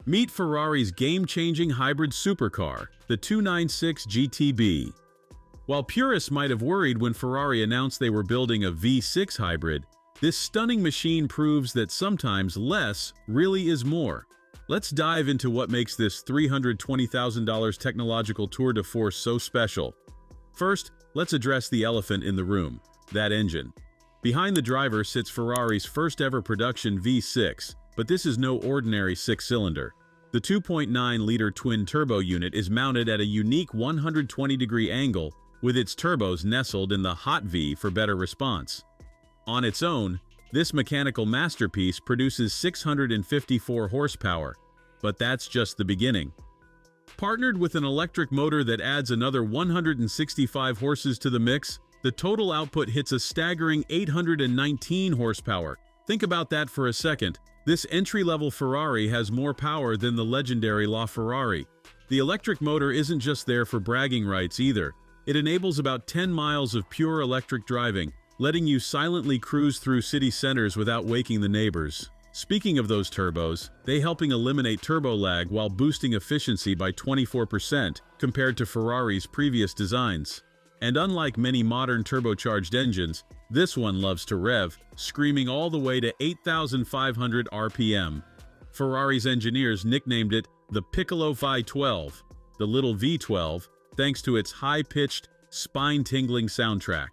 Meet Ferrari's game-changing hybrid supercar, the 296 GTB. While purists might have worried when Ferrari announced they were building a V6 hybrid, this stunning machine proves that sometimes less really is more. Let's dive into what makes this $320,000 technological tour de force so special. First, let's address the elephant in the room, that engine. Behind the driver sits Ferrari's first-ever production V6, but this is no ordinary six-cylinder. The 2.9-liter twin-turbo unit is mounted at a unique 120-degree angle, with its turbos nestled in the hot V for better response. On its own, this mechanical masterpiece produces 654 horsepower, but that's just the beginning. Partnered with an electric motor that adds another 165 horses to the mix, the total output hits a staggering 819 horsepower. Think about that for a second. This entry-level Ferrari has more power than the legendary LaFerrari. The electric motor isn't just there for bragging rights either. It enables about 10 miles of pure electric driving, letting you silently cruise through city centers without waking the neighbors. Speaking of those turbos, they helping eliminate turbo lag while boosting efficiency by 24% compared to Ferrari's previous designs. And unlike many modern turbocharged engines, this one loves to rev, screaming all the way to 8,500 RPM. Ferrari's engineers nicknamed it the Piccolo V12, the little V12, thanks to its high-pitched, spine-tingling soundtrack.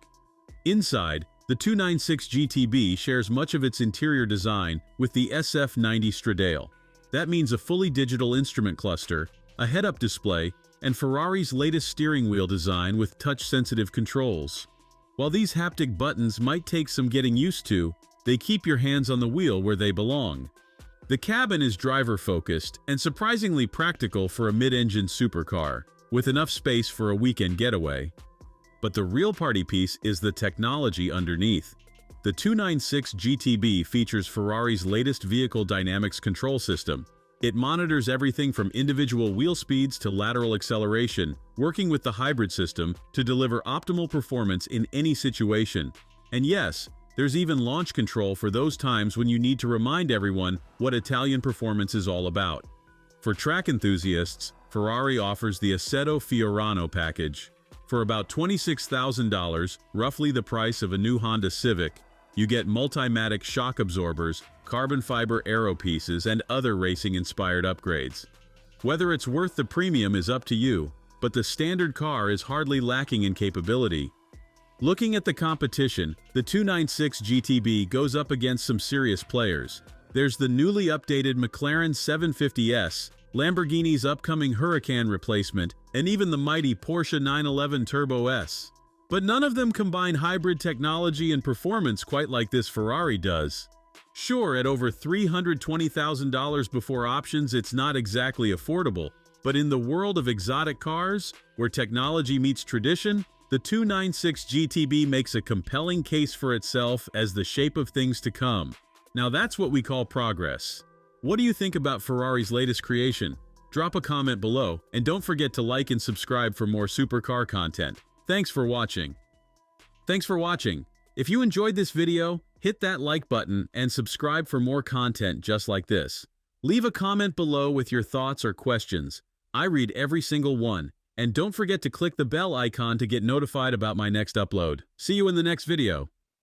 Inside, the 296 GTB shares much of its interior design with the SF90 Stradale. That means a fully digital instrument cluster, a head-up display, and Ferrari's latest steering wheel design with touch-sensitive controls. While these haptic buttons might take some getting used to, they keep your hands on the wheel where they belong. The cabin is driver-focused and surprisingly practical for a mid-engine supercar, with enough space for a weekend getaway. But the real party piece is the technology underneath. The 296 GTB features Ferrari's latest vehicle dynamics control system. It monitors everything from individual wheel speeds to lateral acceleration, working with the hybrid system to deliver optimal performance in any situation. And yes, there's even launch control for those times when you need to remind everyone what Italian performance is all about. For track enthusiasts, Ferrari offers the Assetto Fiorano package. For about $26,000, roughly the price of a new Honda Civic, you get Multimatic shock absorbers, carbon fiber aero pieces, and other racing-inspired upgrades. Whether it's worth the premium is up to you, but the standard car is hardly lacking in capability. Looking at the competition, the 296 GTB goes up against some serious players. There's the newly updated McLaren 750S, Lamborghini's upcoming Huracan replacement, and even the mighty Porsche 911 Turbo S. But none of them combine hybrid technology and performance quite like this Ferrari does. Sure, at over $320,000 before options, it's not exactly affordable, but in the world of exotic cars, where technology meets tradition, the 296 GTB makes a compelling case for itself as the shape of things to come. Now that's what we call progress. What do you think about Ferrari's latest creation? Drop a comment below, and don't forget to like and subscribe for more supercar content. Thanks for watching. If you enjoyed this video, hit that like button and subscribe for more content just like this. Leave a comment below with your thoughts or questions. I read every single one. And don't forget to click the bell icon to get notified about my next upload. See you in the next video.